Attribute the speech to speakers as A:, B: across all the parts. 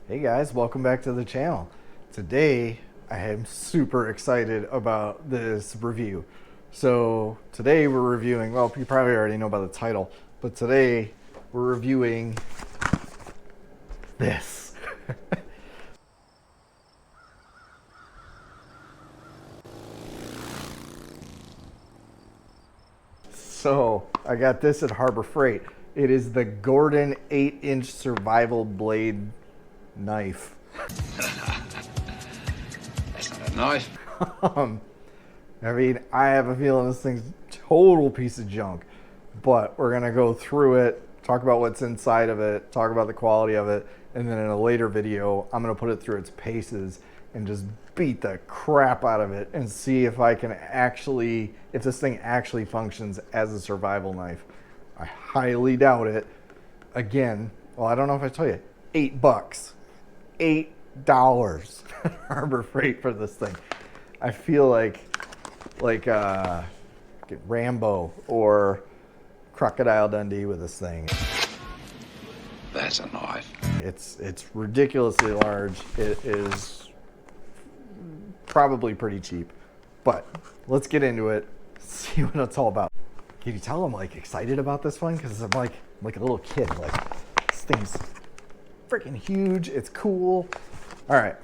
A: Hey guys, welcome back to the channel. Today I am super excited about this review. So today we're reviewing, well, you probably already know by the title, but today we're reviewing this. So I got this at Harbor Freight. It is the Gordon 8-inch survival blade knife.
B: That's not a knife.
A: I mean, I have a feeling this thing's a total piece of junk, but we're gonna go through it, talk about what's inside of it, talk about the quality of it, and then in a later video, I'm gonna put it through its paces and just beat the crap out of it and see if I can actually, if this thing actually functions as a survival knife. I highly doubt it. Again, well, I don't know if I tell you, $8. $8 Harbor Freight for this thing. I feel like Rambo or Crocodile Dundee with this thing.
B: That's a knife.
A: It's ridiculously large. It is probably pretty cheap, but let's get into it. See what it's all about. Can you tell I'm like excited about this one? Because I'm like a little kid. Like, this thing's freaking huge. It's cool. All right,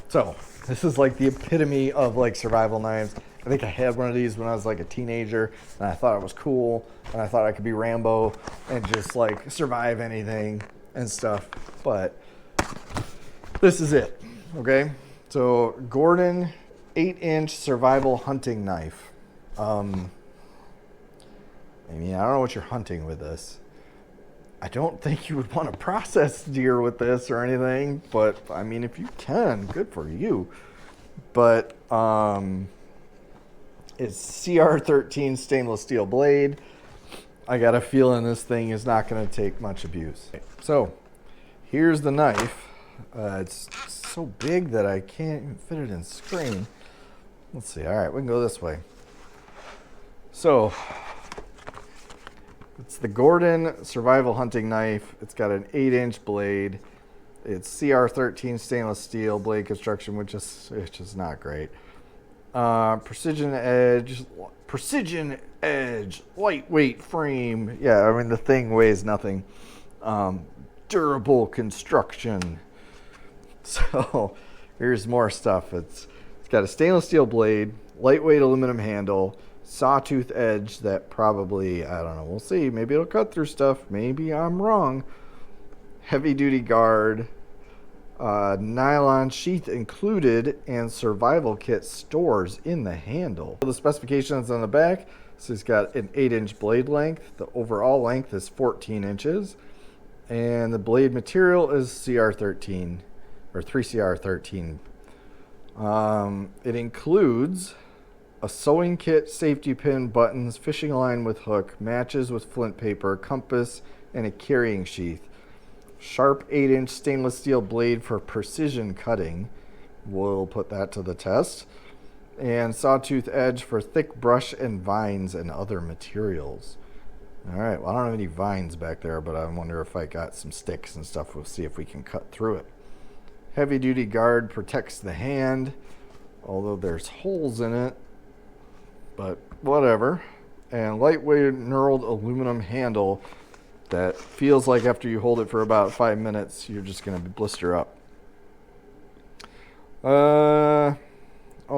A: so this is like the epitome of like survival knives. I think I had one of these when I was like a teenager, and I thought it was cool, and I thought I could be Rambo and just like survive anything and stuff. But this is it, okay? So Gordon 8-inch survival hunting knife. I mean, I don't know what you're hunting with this. I don't think you would want to process deer with this or anything, but I mean, if you can, good for you. But it's CR13 stainless steel blade. I got a feeling this thing is not going to take much abuse. So here's the knife. It's so big that I can't even fit it in screen. Let's see. All right, we can go this way. So it's the Gordon survival hunting knife. It's got an 8-inch blade. It's CR13 stainless steel blade construction, which is it's just not great. Precision edge, lightweight frame. Yeah, I mean the thing weighs nothing. Durable construction. So here's more stuff. It's got a stainless steel blade, lightweight aluminum handle, sawtooth edge that probably, I don't know, we'll see. Maybe it'll cut through stuff. Maybe I'm wrong. Heavy duty guard, nylon sheath included, and survival kit stores in the handle. The specifications on the back, so it's got an 8-inch blade length. The overall length is 14 inches. And the blade material is CR13 or 3CR13. It includes a sewing kit, safety pin, buttons, fishing line with hook, matches with flint paper, compass, and a carrying sheath. Sharp 8-inch stainless steel blade for precision cutting. We'll put that to the test. And sawtooth edge for thick brush and vines and other materials. All right, well, I don't have any vines back there, but I wonder if I got some sticks and stuff. We'll see if we can cut through it. Heavy duty guard protects the hand, although there's holes in it. But whatever. And lightweight knurled aluminum handle that feels like after you hold it for about 5 minutes, you're just going to blister up. Oh,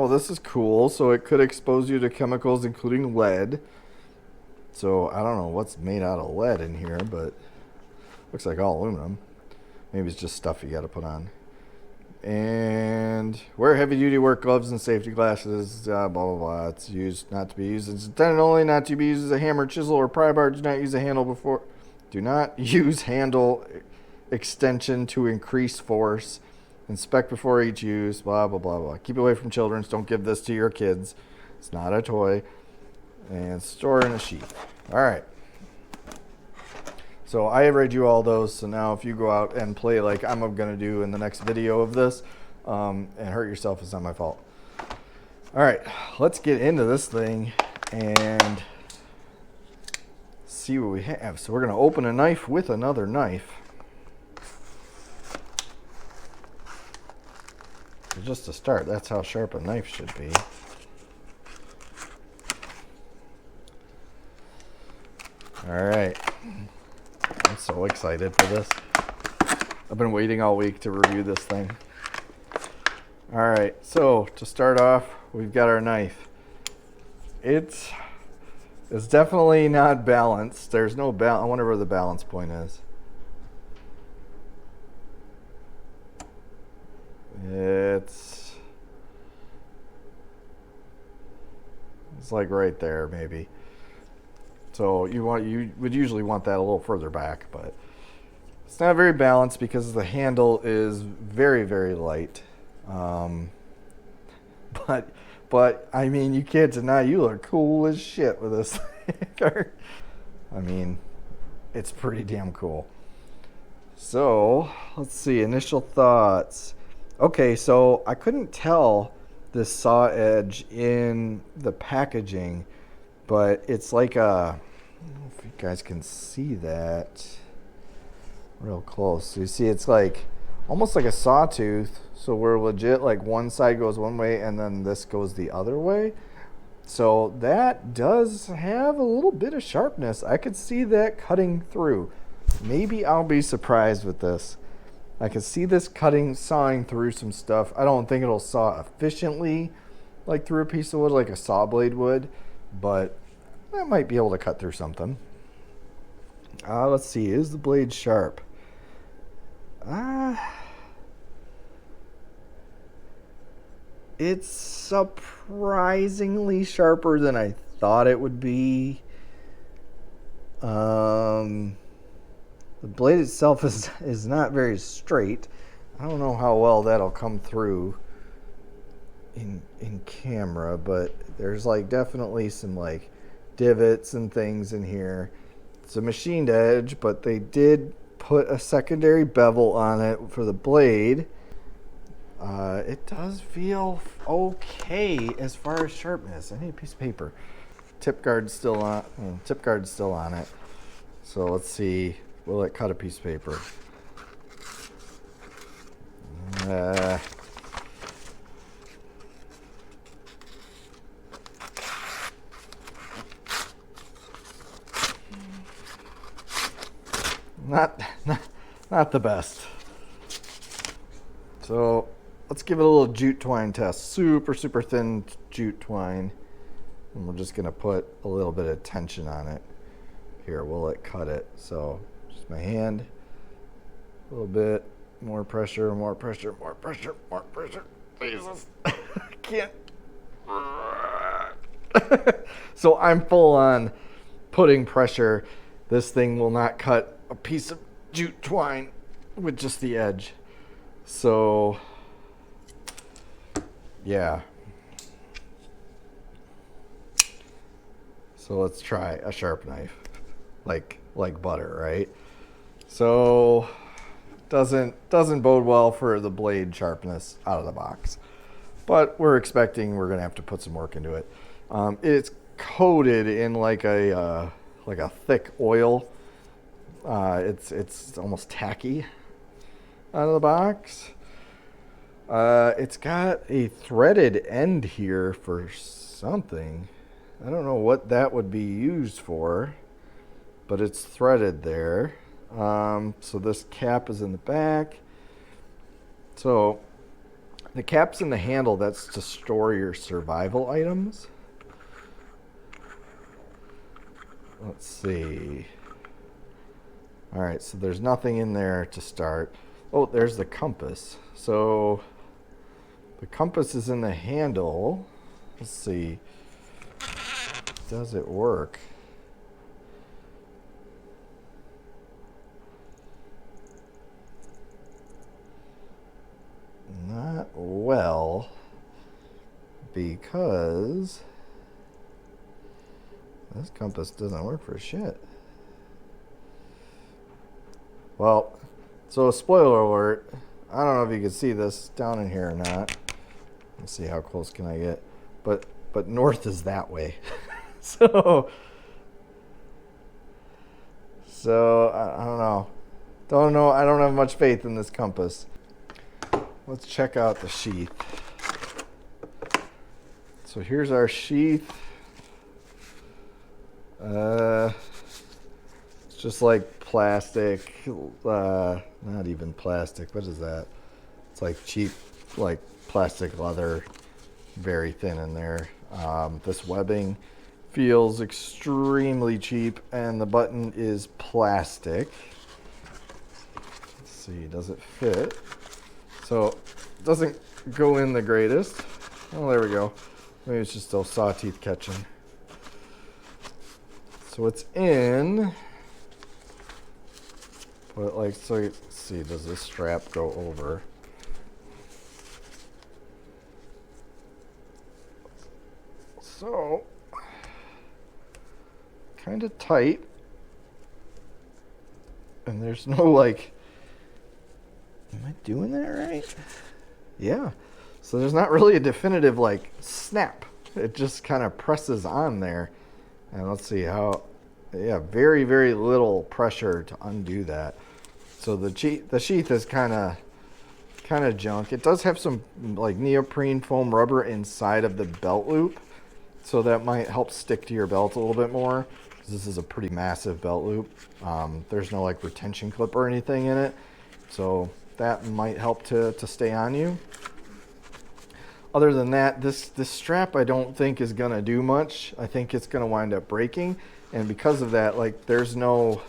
A: this is cool. So it could expose you to chemicals, including lead. So I don't know what's made out of lead in here, but looks like all aluminum. Maybe it's just stuff you got to put on. And wear heavy-duty work gloves and safety glasses, blah, blah, blah. It's used not to be used. It's intended only not to be used as a hammer, chisel, or pry bar. Do not use a handle before. Do not use handle extension to increase force. Inspect before each use, blah, blah, blah, blah. Keep away from children. Don't give this to your kids. It's not a toy. And store in a sheath. All right. So I have read you all those, so now if you go out and play like I'm going to do in the next video of this and hurt yourself, it's not my fault. All right, let's get into this thing and see what we have. So we're going to open a knife with another knife. So just to start, that's how sharp a knife should be. All right. I'm so excited for this. I've been waiting all week to review this thing. All right, so to start off, we've got our knife. It's definitely not balanced. There's no balance. I wonder where the balance point is. It's like right there, maybe. So you would usually want that a little further back, but it's not very balanced because the handle is very, very light. But I mean, you can't deny you look cool as shit with this thing. I mean, it's pretty damn cool. So let's see, initial thoughts. Okay, so I couldn't tell this saw edge in the packaging, but it's like a, I don't know if you guys can see that real close. So you see it's like almost like a sawtooth. So we're legit like one side goes one way and then this goes the other way. So that does have a little bit of sharpness. I could see that cutting through. Maybe I'll be surprised with this. I can see this sawing through some stuff. I don't think it'll saw efficiently like through a piece of wood like a saw blade would, but I might be able to cut through something. Let's see, is the blade sharp? It's surprisingly sharper than I thought it would be. The blade itself is not very straight. I don't know how well that'll come through in camera, but there's like definitely some like divots and things in here. It's a machined edge, but they did put a secondary bevel on it for the blade. It does feel okay as far as sharpness. I need a piece of paper. Tip guard's still on. Tip guard's still on it. So let's see. Will it cut a piece of paper? Not the best. So let's give it a little jute twine test. Super thin jute twine. And we're just gonna put a little bit of tension on it. Here, will it cut it? So just my hand, a little bit, more pressure, more pressure, more pressure, more pressure. Jesus, I can't. So I'm full on putting pressure. This thing will not cut a piece of jute twine with just the edge. So yeah. So let's try a sharp knife. Like butter, right? So doesn't bode well for the blade sharpness out of the box. But we're gonna have to put some work into it. It's coated in like a thick oil. It's almost tacky out of the box. It's got a threaded end here for something. I don't know what that would be used for, but it's threaded there. So this cap is in the back. So the cap's in the handle. That's to store your survival items. Let's see. All right, so there's nothing in there to start. Oh, there's the compass. So the compass is in the handle. Let's see. Does it work? Not well, because this compass doesn't work for shit. Well, so spoiler alert. I don't know if you can see this down in here or not. Let's see, how close can I get? But north is that way. So I don't know. I don't have much faith in this compass. let's check out the sheath. So here's our sheath. It's just like plastic, not even plastic. What is that? It's like cheap, like plastic leather, very thin in there. This webbing feels extremely cheap, and the button is plastic. Let's see, does it fit? So it doesn't go in the greatest. Oh, there we go. Maybe it's just those saw teeth catching. So it's in, but like, so let's see, does this strap go over? So, kind of tight. And there's no like, am I doing that right? Yeah. So there's not really a definitive like snap. It just kind of presses on there. And let's see how, yeah, very, very little pressure to undo that. So the sheath is kind of junk. It does have some like neoprene foam rubber inside of the belt loop. So that might help stick to your belt a little bit more. This is a pretty massive belt loop. There's no like retention clip or anything in it. So that might help to stay on you. Other than that, this strap I don't think is gonna do much. I think it's gonna wind up breaking, and because of that, like there's no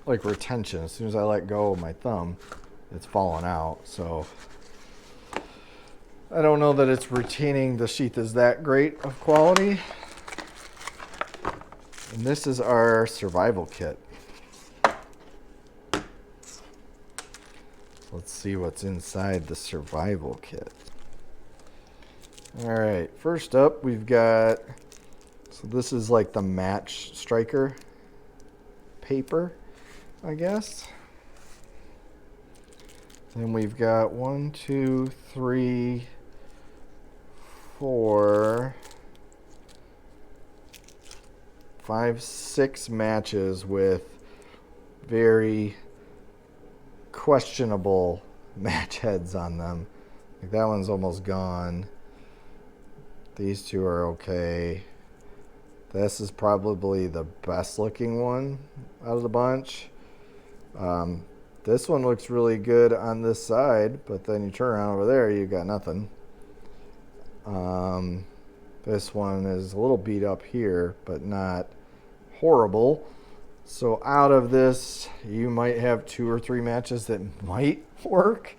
A: like retention. As soon as I let go of my thumb, it's falling out. So I don't know that it's retaining. The sheath is that great of quality. And this is our survival kit. Let's see what's inside the survival kit. All right, first up we've got, so this is like the match striker paper, I guess. Then we've got 1, 2, 3, 4, 5, 6 matches with very questionable match heads on them. Like that one's almost gone. These two are okay. This is probably the best looking one out of the bunch. This one looks really good on this side, but then you turn around over there, you got nothing. This one is a little beat up here, but not horrible. So out of this, you might have 2 or 3 matches that might work.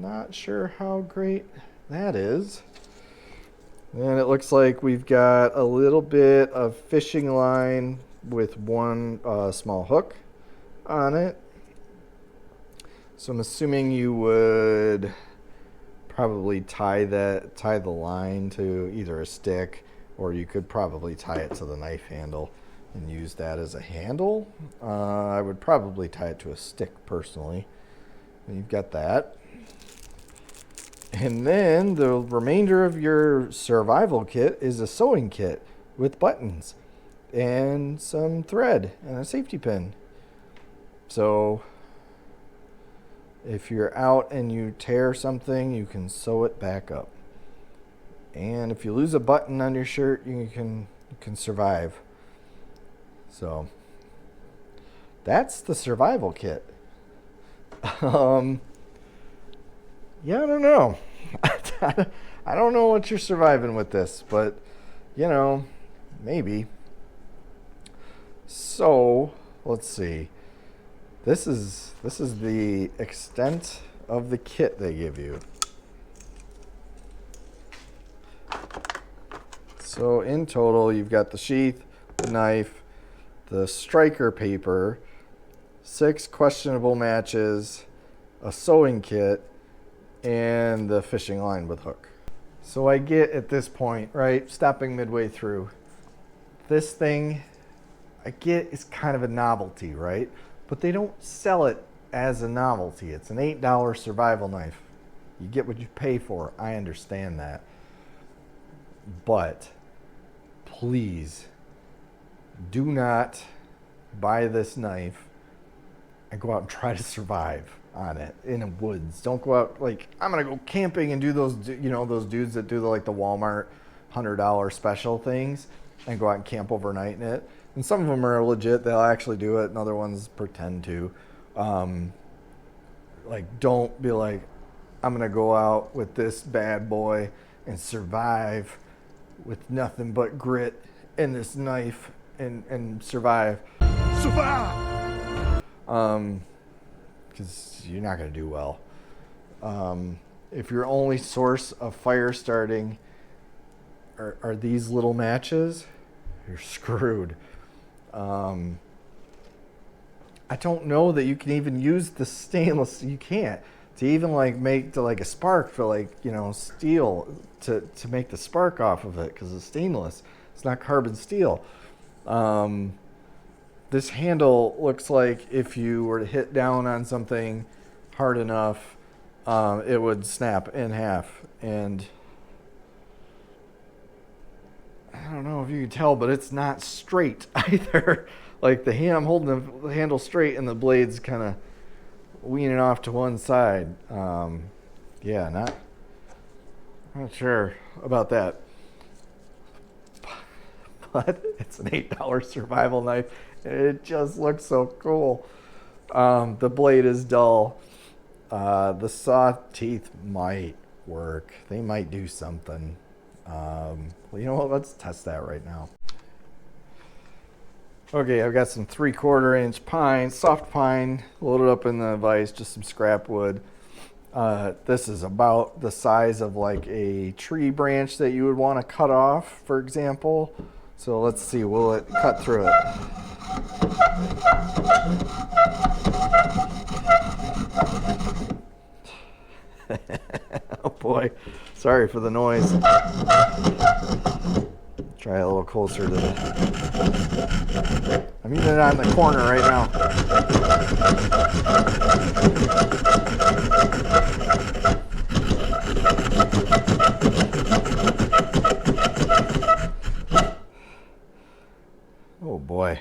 A: Not sure how great that is. And it looks like we've got a little bit of fishing line with one small hook on it. So I'm assuming you would probably tie the line to either a stick, or you could probably tie it to the knife handle and use that as a handle. I would probably tie it to a stick personally. And you've got that. And then the remainder of your survival kit is a sewing kit with buttons and some thread and a safety pin. So if you're out and you tear something, you can sew it back up. And if you lose a button on your shirt, you can survive. So that's the survival kit. Yeah, I don't know. I don't know what you're surviving with this, but you know, maybe. So let's see. This is the extent of the kit they give you. So in total, you've got the sheath, the knife, the striker paper, 6 questionable matches, a sewing kit, and the fishing line with hook. So I get at this point, right, stopping midway through, this thing, I get is kind of a novelty, right? But they don't sell it as a novelty. It's an $8 survival knife. You get what you pay for. I understand that. But please do not buy this knife and go out and try to survive on it in the woods. Don't go out like I'm gonna go camping and do those, you know, those dudes that do the like the Walmart $100 special things and go out and camp overnight in it. And some of them are legit; they'll actually do it, and other ones pretend to. Like, don't be like, I'm gonna go out with this bad boy and survive with nothing but grit and this knife and survive. Survive! Because you're not going to do well. If your only source of fire starting are these little matches, you're screwed. I don't know that you can even use the stainless. You can't. To even like make to like a spark for like, you know, steel to make the spark off of it because it's stainless. It's not carbon steel. This handle looks like if you were to hit down on something hard enough, it would snap in half. And I don't know if you can tell, but it's not straight either. Like I'm holding the handle straight and the blade's kind of weaning off to one side. Yeah, not sure about that. But it's an $8 survival knife. It just looks so cool. The blade is dull. The saw teeth might work. They might do something. Well, you know what? Let's test that right now. Okay, I've got some 3/4 inch pine, soft pine, loaded up in the vise, just some scrap wood. This is about the size of like a tree branch that you would want to cut off, for example. So let's see, will it cut through it? Oh boy, sorry for the noise. Try a little closer to the... I'm using it on the corner right now. Oh boy.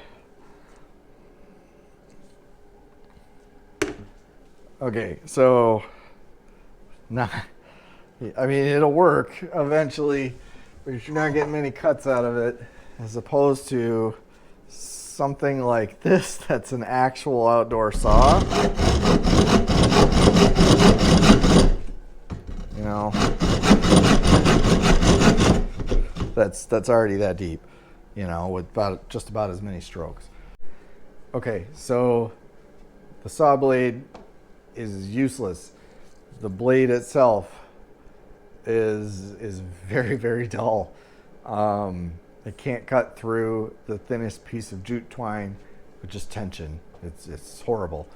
A: Okay, so not, I mean, it'll work eventually, but you're not getting many cuts out of it, as opposed to something like this that's an actual outdoor saw. You know, that's already that deep, you know, with just about as many strokes. Okay, so the saw blade is useless. The blade itself is very, very dull. It can't cut through the thinnest piece of jute twine with just tension. It's horrible.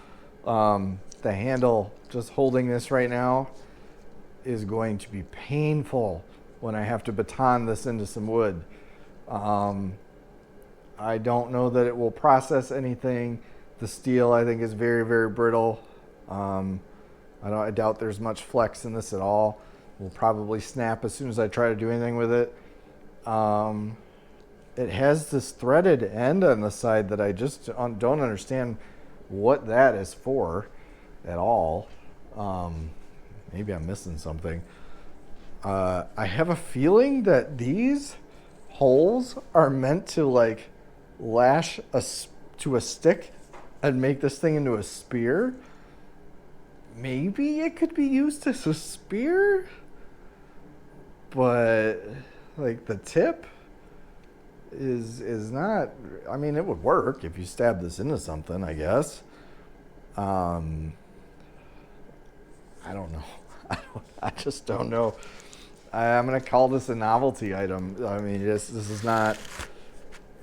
A: The handle, just holding this right now, is going to be painful when I have to baton this into some wood. I don't know that it will process anything. The steel, I think, is very, very brittle. I doubt there's much flex in this at all. It will probably snap as soon as I try to do anything with it. It has this threaded end on the side that I just don't understand what that is for at all. Maybe I'm missing something. I have a feeling that these holes are meant to like lash to a stick and make this thing into a spear. Maybe it could be used as a spear, but like the tip is not. I mean, it would work if you stab this into something, I guess. I don't know. I just don't know. I'm gonna call this a novelty item. I mean, this is not.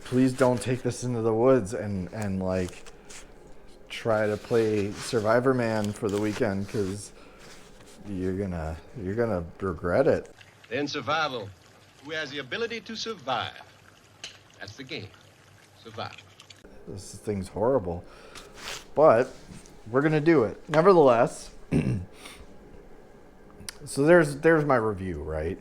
A: Please don't take this into the woods and like try to play Survivor Man for the weekend, because you're gonna regret it.
C: In survival, who has the ability to survive? That's the game. Survive.
A: This thing's horrible, but we're gonna do it nevertheless. So there's my review, right?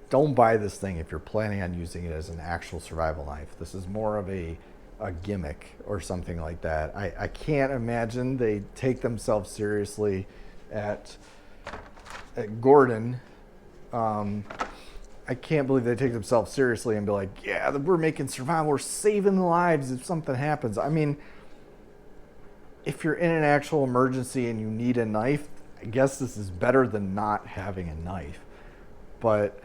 A: Don't buy this thing if you're planning on using it as an actual survival knife. This is more of a a gimmick or something like that. I can't imagine they take themselves seriously at Gordon. I can't believe they take themselves seriously and be like, yeah, we're making survival, we're saving lives if something happens. I mean, if you're in an actual emergency and you need a knife, I guess this is better than not having a knife. But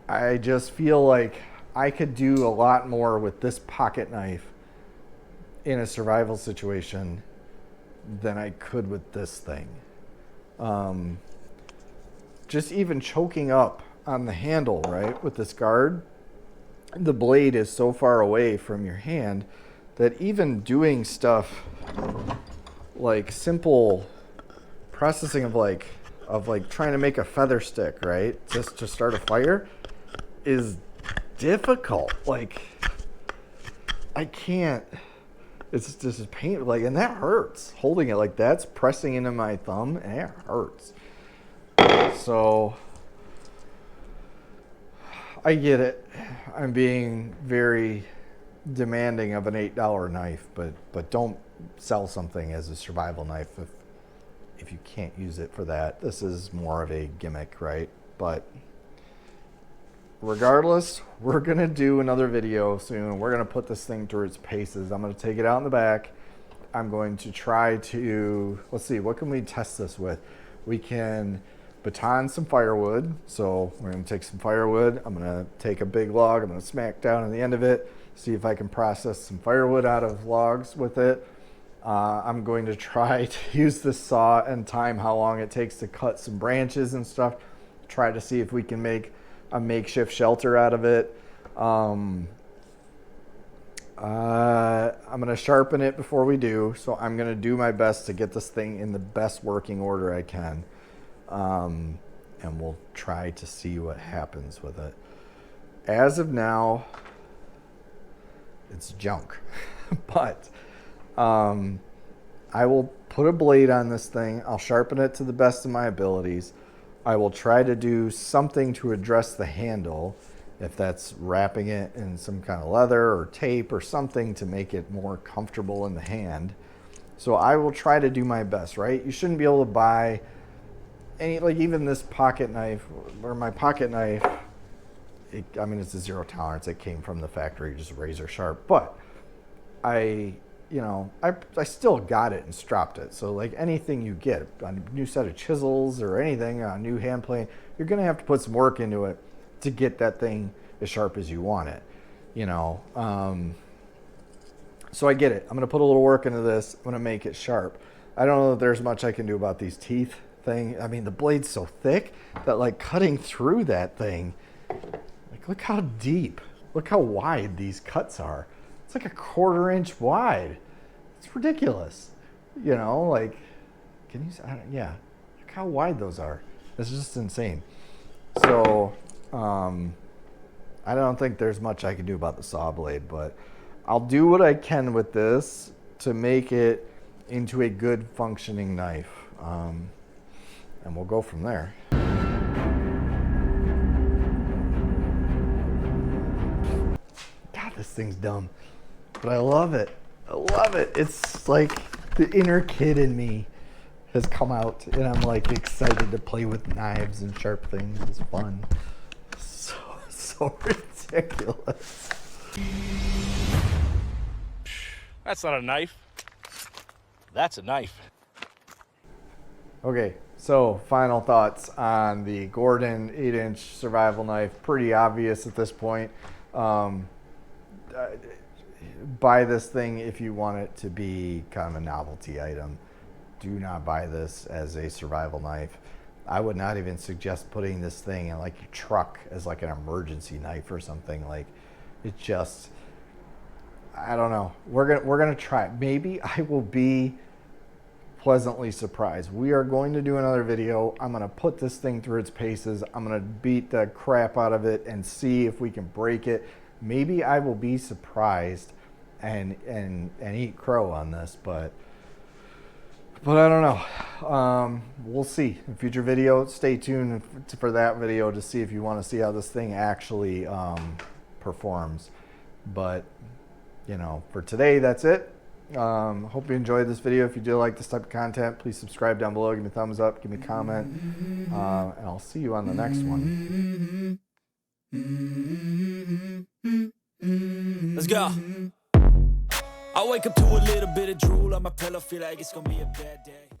A: I just feel like I could do a lot more with this pocket knife in a survival situation than I could with this thing. Just even choking up on the handle, right, with this guard, the blade is so far away from your hand that even doing stuff like simple processing of like trying to make a feather stick, right, just to start a fire is difficult. Like, I can't. It's just pain, like, and that hurts. Holding it like that's pressing into my thumb, and it hurts. So I get it. I'm being very demanding of an $8 knife, but don't sell something as a survival knife if you can't use it for that. This is more of a gimmick, right? But regardless, we're going to do another video soon. We're going to put this thing through its paces. I'm going to take it out in the back. I'm going to try to, let's see, what can we test this with? We can baton some firewood. So we're going to take some firewood. I'm going to take a big log. I'm going to smack down on the end of it, see if I can process some firewood out of logs with it. I'm going to try to use this saw and time how long it takes to cut some branches and stuff. Try to see if we can make a makeshift shelter out of it. I'm going to sharpen it before we do. So I'm going to do my best to get this thing in the best working order I can. And we'll try to see what happens with it. As of now, it's junk. But I will put a blade on this thing. I'll sharpen it to the best of my abilities. I will try to do something to address the handle, if that's wrapping it in some kind of leather or tape or something to make it more comfortable in the hand. So I will try to do my best, right? You shouldn't be able to buy any, like even this pocket knife, or my pocket knife, I mean, it's a 0 tolerance. It came from the factory, just razor sharp. But I still got it and stropped it. So like anything you get, a new set of chisels or anything, a new hand plane, you're going to have to put some work into it to get that thing as sharp as you want it, So I get it. I'm going to put a little work into this. I'm going to make it sharp. I don't know that there's much I can do about these teeth thing. I mean, the blade's so thick that like cutting through that thing, like look how deep, look how wide these cuts are. It's like a 1/4 inch wide. It's ridiculous. Like, can you, yeah, look how wide those are. It's just insane. So, I don't think there's much I can do about the saw blade, but I'll do what I can with this to make it into a good functioning knife. And we'll go from there. God, this thing's dumb. But I love it. I love it. It's like the inner kid in me has come out, and I'm like excited to play with knives and sharp things. It's fun. So ridiculous.
D: That's not a knife. That's a knife.
A: Okay, so final thoughts on the Gordon 8-inch survival knife. Pretty obvious at this point. Buy this thing if you want it to be kind of a novelty item. Do not buy this as a survival knife. I would not even suggest putting this thing in like your truck as like an emergency knife or something. Like, it just, I don't know. We're gonna try it. Maybe I will be pleasantly surprised. We are going to do another video. I'm gonna put this thing through its paces. I'm gonna beat the crap out of it and see if we can break it. Maybe I will be surprised and eat crow on this, but I don't know. We'll see in future video. Stay tuned for that video to see if you want to see how this thing actually performs. But you know, for today, that's it. Hope you enjoyed this video. If you do like this type of content, please subscribe down below. Give me a thumbs up. Give me a comment. And I'll see you on the next one.
E: Let's go. I wake up to a little bit of drool on my pillow, feel like it's gonna be a bad day.